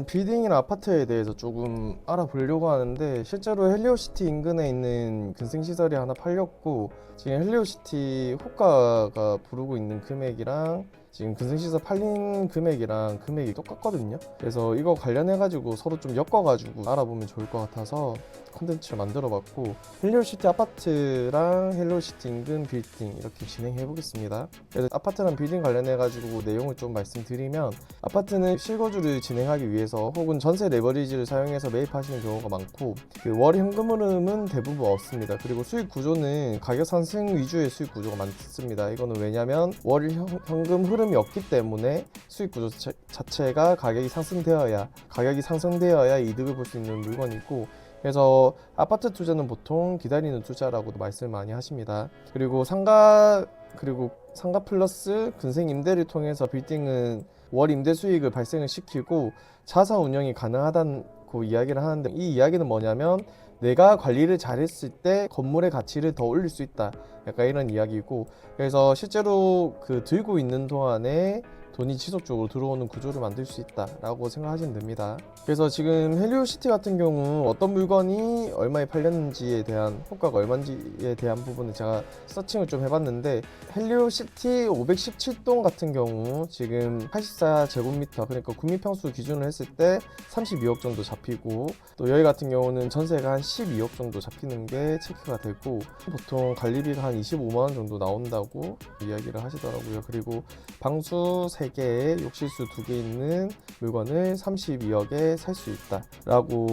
빌딩이나 아파트에 대해서 조금 알아보려고 하는데, 실제로 헬리오시티 인근에 있는 근생시설이 하나 팔렸고, 지금 헬리오시티 호가가 부르고 있는 금액이랑 지금 근생시설 팔린 금액이랑 금액이 똑같거든요. 그래서 이거 관련해가지고 서로 좀 엮어가지고 알아보면 좋을 것 같아서 콘텐츠를 만들어봤고, 헬리오시티 아파트랑 헬리오시티 인근 빌딩 이렇게 진행해 보겠습니다. 그래서 아파트랑 빌딩 관련해가지고 내용을 좀 말씀드리면, 아파트는 실거주를 진행하기 위해서 혹은 전세 레버리지를 사용해서 매입하시는 경우가 많고, 월 현금 흐름은 대부분 없습니다. 그리고 수익 구조는 가격 상승 위주의 수익 구조가 많습니다. 이거는 왜냐면 월 현금 흐름이 없기 때문에 수익 구조 자체가 가격이 상승되어야 이득을 볼 수 있는 물건이고, 그래서 아파트 투자는 보통 기다리는 투자라고도 말씀을 많이 하십니다. 그리고 상가 플러스 근생 임대를 통해서 빌딩은 월 임대 수익을 발생을 시키고 자사 운영이 가능하다고 이야기를 하는데, 이 이야기는 뭐냐면 내가 관리를 잘했을 때 건물의 가치를 더 올릴 수 있다, 약간 이런 이야기고, 그래서 실제로 들고 있는 동안에 돈이 지속적으로 들어오는 구조를 만들 수 있다라고 생각하시면 됩니다. 그래서 지금 헬리오시티 같은 경우 어떤 물건이 얼마에 팔렸는지에 대한, 호가가 얼마인지에 대한 부분을 제가 서칭을 좀 해봤는데, 헬리오시티 517동 같은 경우 지금 84제곱미터, 그러니까 국민평수 기준으로 했을 때 32억 정도 잡히고, 또 여기 같은 경우는 전세가 한 12억 정도 잡히는 게 체크가 되고, 보통 관리비가 한 25만원 정도 나온다고 이야기를 하시더라고요. 그리고 방수 3개에 욕실수 2개 있는 물건을 32억에 살 수 있다 라고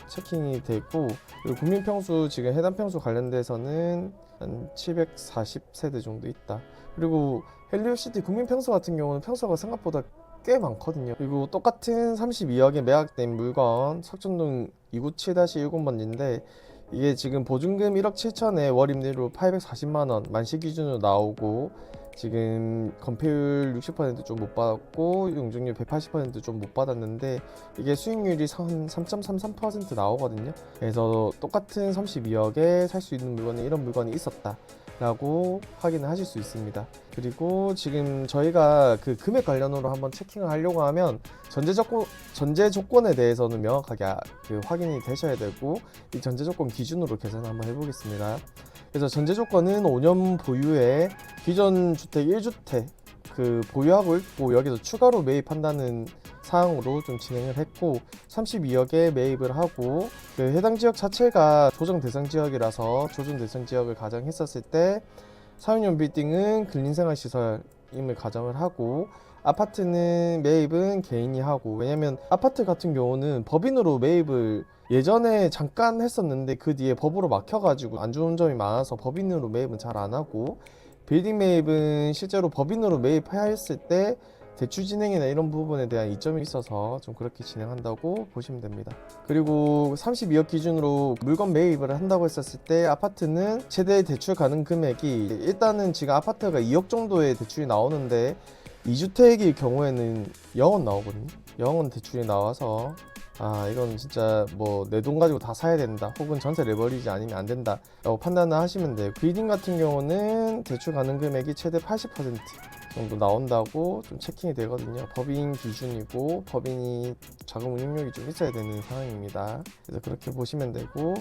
체킹이 되고, 그리고 국민평수 지금 해당평수 관련돼서는 한 740세대 정도 있다. 그리고 헬리오시티 국민평수 같은 경우는 평수가 생각보다 꽤 많거든요. 그리고 똑같은 32억에 매각된 물건 석촌동 297-1번지인데, 이게 지금 보증금 1억 7천에 월 임대료 840만원 만시 기준으로 나오고, 지금 건폐율 60% 좀 못 받았고 용적률 180% 좀 못 받았는데, 이게 수익률이 3.33% 나오거든요. 그래서 똑같은 32억에 살 수 있는 물건에 이런 물건이 있었다 라고 확인을 하실 수 있습니다. 그리고 지금 저희가 금액 관련으로 한번 체킹을 하려고 하면 전제 조건에 대해서는 명확하게 확인이 되셔야 되고, 이 전제 조건 기준으로 계산을 한번 해보겠습니다. 그래서 전제 조건은 5년 보유에 기존 주택 1주택 보유하고 있고, 여기서 추가로 매입한다는 사항으로 좀 진행을 했고, 32억에 매입을 하고, 해당 지역 자체가 조정 대상 지역이라서 조정 대상 지역을 가정했었을 때 사용용 빌딩은 근린생활시설임을 가정을 하고, 아파트는 매입은 개인이 하고, 왜냐면 아파트 같은 경우는 법인으로 매입을 예전에 잠깐 했었는데 그 뒤에 법으로 막혀가지고 안 좋은 점이 많아서 법인으로 매입은 잘 안 하고, 빌딩 매입은 실제로 법인으로 매입했을 때 대출 진행이나 이런 부분에 대한 이점이 있어서 좀 그렇게 진행한다고 보시면 됩니다. 그리고 32억 기준으로 물건 매입을 한다고 했었을 때 아파트는 최대 대출 가능 금액이, 일단은 지금 아파트가 2억 정도의 대출이 나오는데 2주택일 경우에는 0원 나오거든요. 0원 대출이 나와서 이건 진짜 뭐 내 돈 가지고 다 사야 된다, 혹은 전세 레버리지 아니면 안 된다 라고 판단을 하시면 돼요. 빌딩 같은 경우는 대출 가능 금액이 최대 80% 정도 나온다고 좀 체킹이 되거든요. 법인 기준이고 법인이 자금 운용력이 좀 있어야 되는 상황입니다. 그래서 그렇게 보시면 되고,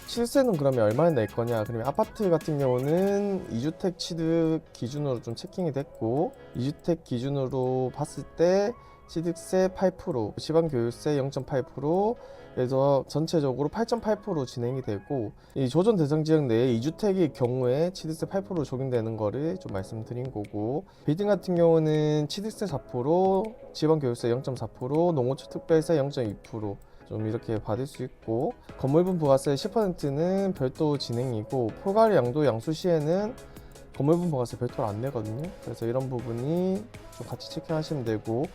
실세는 그러면 얼마나 낼 거냐, 그러면 아파트 같은 경우는 2주택 취득 기준으로 좀 체킹이 됐고, 2주택 기준으로 봤을 때 취득세 8%, 지방교육세 0.8%, 그래서 전체적으로 8.8% 진행이 되고, 이 조정 대상 지역 내에 2주택의 경우에 취득세 8% 적용되는 거를 좀 말씀드린 거고, 빌딩 같은 경우는 취득세 4%, 지방교육세 0.4%, 농어촌 특별세 0.2%, 좀 이렇게 받을 수 있고, 건물분 부가세 10%는 별도 진행이고, 포괄 양도 양수시에는 건물분 부가세 별도로 안 내거든요. 그래서 이런 부분이 좀 같이 체크하시면 되고,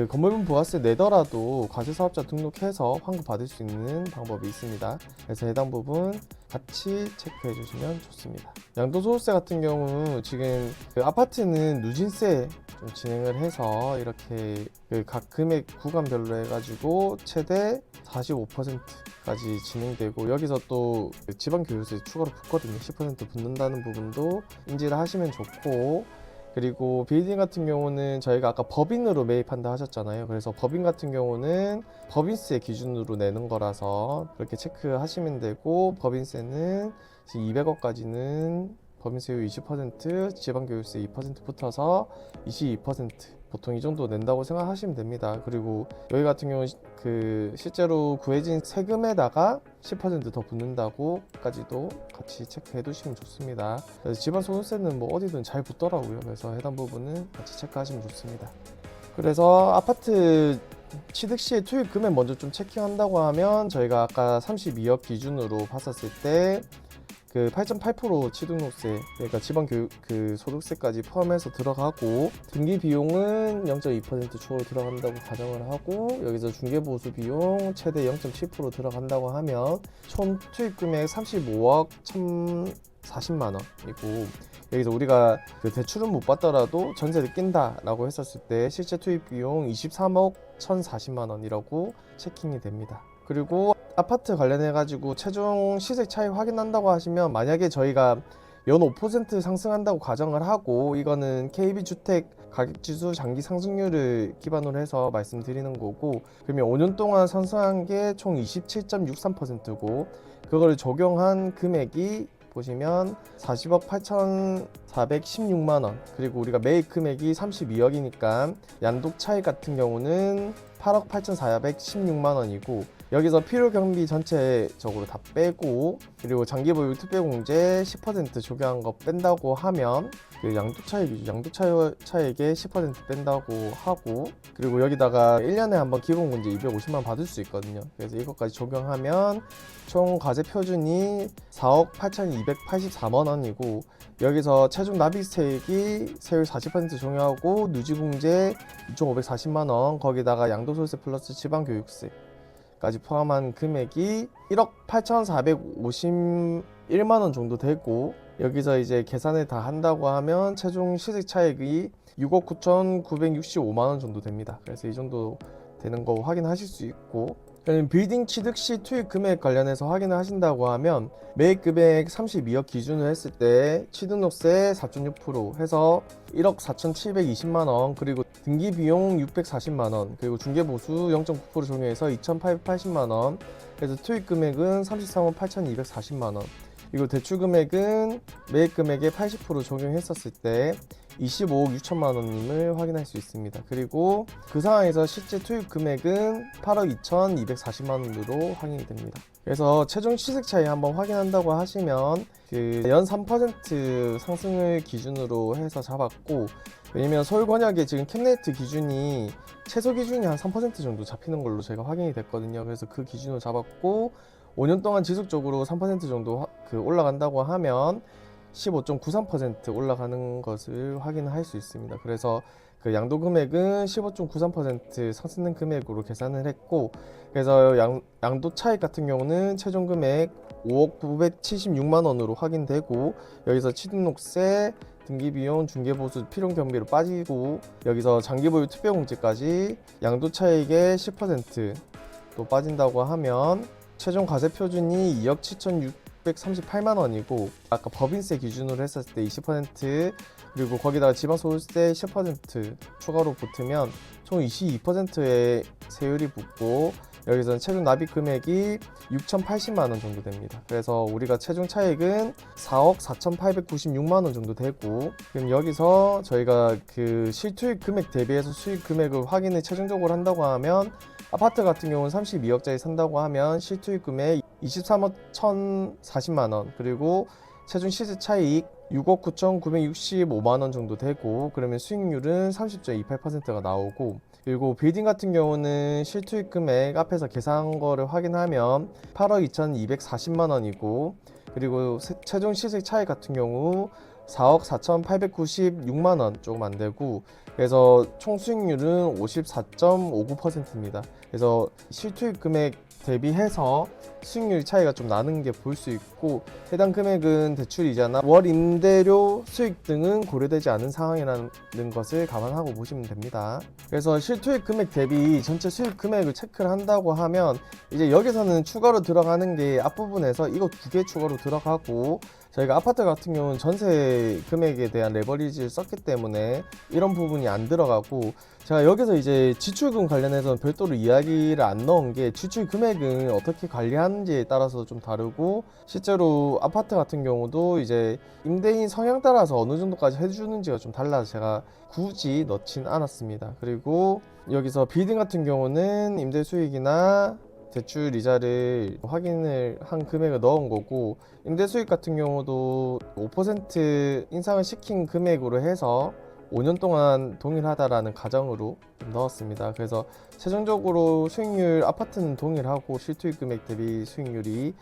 건물분 부가세 내더라도 과세사업자 등록해서 환급 받을 수 있는 방법이 있습니다. 그래서 해당 부분 같이 체크해 주시면 좋습니다. 양도소득세 같은 경우 지금 아파트는 누진세 좀 진행을 해서 이렇게 각 금액 구간별로 해가지고 최대 45%까지 진행되고, 여기서 또 지방교육세 추가로 붙거든요. 10% 붙는다는 부분도 인지를 하시면 좋고, 그리고 빌딩 같은 경우는 저희가 아까 법인으로 매입한다 하셨잖아요. 그래서 법인 같은 경우는 법인세 기준으로 내는 거라서 그렇게 체크하시면 되고, 법인세는 지금 200억까지는 법인세율 20%, 지방교육세 2% 붙어서 22%, 보통 이 정도 낸다고 생각하시면 됩니다. 그리고 여기 같은 경우는 실제로 구해진 세금에다가 10%더 붙는다고까지도 같이 체크해 두시면 좋습니다. 그래서 지방소득세는 뭐 어디든 잘 붙더라고요. 그래서 해당 부분은 같이 체크하시면 좋습니다. 그래서 아파트 취득 시의 투입 금액 먼저 좀 체킹한다고 하면, 저희가 아까 32억 기준으로 봤었을 때 그 8.8% 취등록세, 그러니까 지방교육 소득세까지 포함해서 들어가고, 등기 비용은 0.2% 추가로 들어간다고 가정을 하고, 여기서 중개보수 비용 최대 0.7% 들어간다고 하면 총 투입 금액 35억 1,040만 원이고, 여기서 우리가 그 대출은 못 받더라도 전세를 낀다 라고 했었을 때 실제 투입 비용 23억 1,040만 원이라고 체킹이 됩니다. 그리고 아파트 관련해 가지고 최종 시세 차이 확인한다고 하시면, 만약에 저희가 연 5% 상승한다고 가정을 하고, 이거는 KB주택 가격지수 장기 상승률을 기반으로 해서 말씀드리는 거고, 그러면 5년 동안 상승한 게 총 27.63%고, 그걸 적용한 금액이 보시면 40억 8,416만 원, 그리고 우리가 매입 금액이 32억이니까 양도 차익 같은 경우는 8억 8,416만 원이고, 여기서 필요 경비 전체적으로 다 빼고, 그리고 장기보유 특별공제 10% 적용한 거 뺀다고 하면 그 양도 차익에 10% 뺀다고 하고, 그리고 여기다가 1년에 한번 기본공제 250만 원 받을 수 있거든요. 그래서 이것까지 적용하면 총 과세 표준이 4억 8,284만 원이고, 여기서 최종 납입세액이 세율 40% 적용하고 누지공제 2,540만 원, 거기다가 양도소득세 플러스 지방교육세 까지 포함한 금액이 1억 8,451만 원 정도 되고, 여기서 이제 계산을 다 한다고 하면 최종 시세 차익이 6억 9,965만 원 정도 됩니다. 그래서 이 정도 되는 거 확인하실 수 있고, 빌딩 취득 시 투입 금액 관련해서 확인을 하신다고 하면, 매입 금액 32억 기준으로 했을 때 취등록세 4.6% 해서 1억 4,720만 원, 그리고 등기 비용 640만 원, 그리고 중개보수 0.9% 적용해서 2,880만 원, 그래서 투입 금액은 33억 8,240만 원. 그리고 대출 금액은 매입 금액에 80% 적용했었을 때 25억 6천만 원임을 확인할 수 있습니다. 그리고 그 상황에서 실제 투입 금액은 8억 2,240만 원으로 확인이 됩니다. 그래서 최종 시세 차이 한번 확인한다고 하시면 연 3% 상승을 기준으로 해서 잡았고, 왜냐면 서울 권역의 지금 캡네트 기준이 최소 기준이 한 3% 정도 잡히는 걸로 제가 확인이 됐거든요. 그래서 그 기준으로 잡았고, 5년 동안 지속적으로 3% 정도 올라간다고 하면 15.93% 올라가는 것을 확인할 수 있습니다. 그래서 그 양도 금액은 15.93% 상승된 금액으로 계산을 했고, 그래서 양도 차익 같은 경우는 최종 금액 5억 976만 원으로 확인되고, 여기서 취등록세, 등기비용, 중개보수, 필요경비로 빠지고, 여기서 장기보유 특별공제까지 양도 차익의 10%또 빠진다고 하면 최종 과세 표준이 2억 7,638만 원이고, 아까 법인세 기준으로 했었을 때 20%, 그리고 거기다가 지방소득세 10% 추가로 붙으면 총 22%의 세율이 붙고, 여기서는 최종 납입 금액이 6,080만 원 정도 됩니다. 그래서 우리가 최종 차익은 4억 4,896만 원 정도 되고, 그럼 여기서 저희가 그 실투입 금액 대비해서 수익 금액을 확인을 최종적으로 한다고 하면, 아파트 같은 경우는 32억짜리 산다고 하면 실투입 금액 23억 1,040만 원, 그리고 최종 시세 차익 6억 9,965만 원 정도 되고, 그러면 수익률은 30.28%가 나오고, 그리고 빌딩 같은 경우는 실투입 금액 앞에서 계산한 거를 확인하면 8억 2,240만 원이고, 그리고 최종 시세 차익 같은 경우 4억 4,896만 원 조금 안 되고, 그래서 총 수익률은 54.59%입니다. 그래서 실투입 금액 대비해서 수익률 차이가 좀 나는 게 볼 수 있고, 해당 금액은 대출 이자나 월 임대료 수익 등은 고려되지 않은 상황이라는 것을 감안하고 보시면 됩니다. 그래서 실투입 금액 대비 전체 수익 금액을 체크를 한다고 하면, 이제 여기서는 추가로 들어가는 게 앞부분에서 이거 두 개 추가로 들어가고, 저희가 아파트 같은 경우는 전세 금액에 대한 레버리지를 썼기 때문에 이런 부분이 안 들어가고, 제가 여기서 이제 지출금 관련해서는 별도로 이야기를 안 넣은 게 지출 금액은 어떻게 관리하는지에 따라서 좀 다르고, 실제로 아파트 같은 경우도 이제 임대인 성향 따라서 어느 정도까지 해주는지가 좀 달라서 제가 굳이 넣진 않았습니다. 그리고 여기서 비딩 같은 경우는 임대 수익이나 대출 이자를 확인을 한 금액을 넣은 거고, 임대 수익 같은 경우도 5% 인상을 시킨 금액으로 해서 5년 동안 동일하다라는 가정으로 좀 넣었습니다. 그래서 최종적으로 수익률 아파트는 동일하고 실투입 금액 대비 수익률이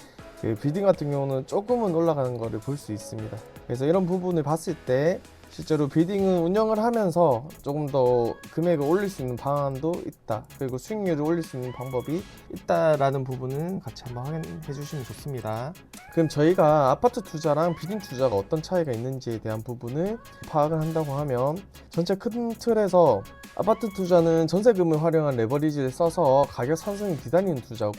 그 비딩 같은 경우는 조금은 올라가는 것을 볼 수 있습니다. 그래서 이런 부분을 봤을 때 실제로 비딩은 운영을 하면서 조금 더 금액을 올릴 수 있는 방안도 있다, 그리고 수익률을 올릴 수 있는 방법이 있다라는 부분은 같이 한번 확인해 주시면 좋습니다. 그럼 저희가 아파트 투자랑 비딩 투자가 어떤 차이가 있는지에 대한 부분을 파악을 한다고 하면, 전체 큰 틀에서 아파트 투자는 전세금을 활용한 레버리지를 써서 가격 상승이 뒤다니는 투자고,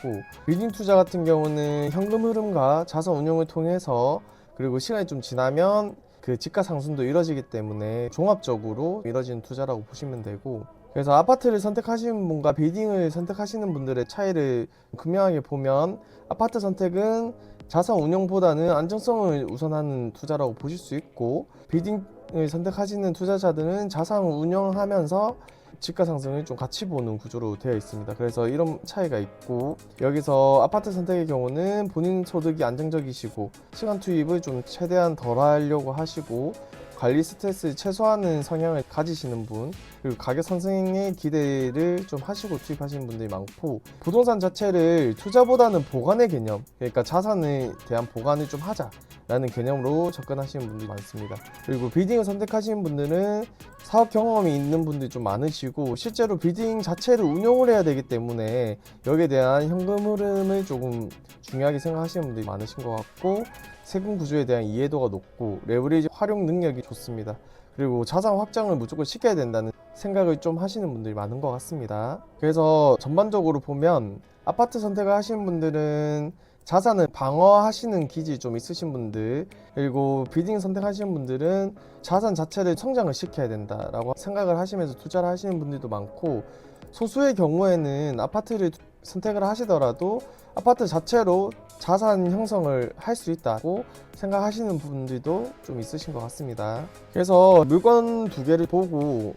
비딩 투자 같은 경우는 현금 흐름과 자산 운용을 통해서, 그리고 시간이 좀 지나면 그 지가 상승도 이루어지기 때문에 종합적으로 이루어지는 투자라고 보시면 되고, 그래서 아파트를 선택하시는 분과 비딩을 선택하시는 분들의 차이를 극명하게 보면, 아파트 선택은 자산 운용보다는 안정성을 우선하는 투자라고 보실 수 있고, 비딩을 선택하시는 투자자들은 자산 운용하면서 지가 상승을 좀 같이 보는 구조로 되어 있습니다. 그래서 이런 차이가 있고, 여기서 아파트 선택의 경우는 본인 소득이 안정적이시고 시간 투입을 좀 최대한 덜 하려고 하시고 관리 스트레스를 최소화하는 성향을 가지시는 분, 그리고 가격 상승에 기대를 좀 하시고 투입하시는 분들이 많고, 부동산 자체를 투자보다는 보관의 개념, 그러니까 자산에 대한 보관을 좀 하자 라는 개념으로 접근하시는 분들이 많습니다. 그리고 비딩을 선택하시는 분들은 사업 경험이 있는 분들이 좀 많으시고, 실제로 비딩 자체를 운영을 해야 되기 때문에 여기에 대한 현금 흐름을 조금 중요하게 생각하시는 분들이 많으신 것 같고, 세금 구조에 대한 이해도가 높고 레버리지 활용 능력이 좋습니다. 그리고 자산 확장을 무조건 시켜야 된다는 생각을 좀 하시는 분들이 많은 것 같습니다. 그래서 전반적으로 보면 아파트 선택을 하시는 분들은 자산을 방어하시는 기질이 좀 있으신 분들, 그리고 비딩 선택하시는 분들은 자산 자체를 성장을 시켜야 된다라고 생각을 하시면서 투자를 하시는 분들도 많고, 소수의 경우에는 아파트를 선택을 하시더라도 아파트 자체로 자산 형성을 할 수 있다고 생각하시는 분들도 좀 있으신 것 같습니다. 그래서 물건 두 개를 보고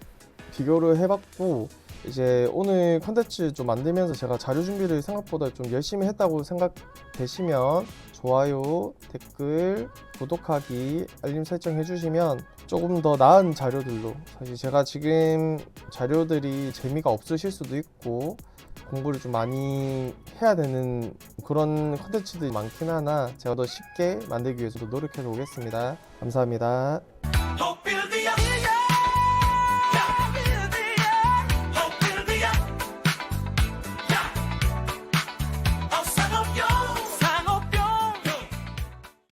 비교를 해봤고, 이제 오늘 컨텐츠 좀 만들면서 제가 자료 준비를 생각보다 좀 열심히 했다고 생각되시면 좋아요, 댓글, 구독하기, 알림 설정 해주시면 조금 더 나은 자료들로, 사실 제가 지금 자료들이 재미가 없으실 수도 있고 공부를 좀 많이 해야 되는 그런 컨텐츠들이 많긴 하나 제가 더 쉽게 만들기 위해서도 노력해 보겠습니다. 감사합니다.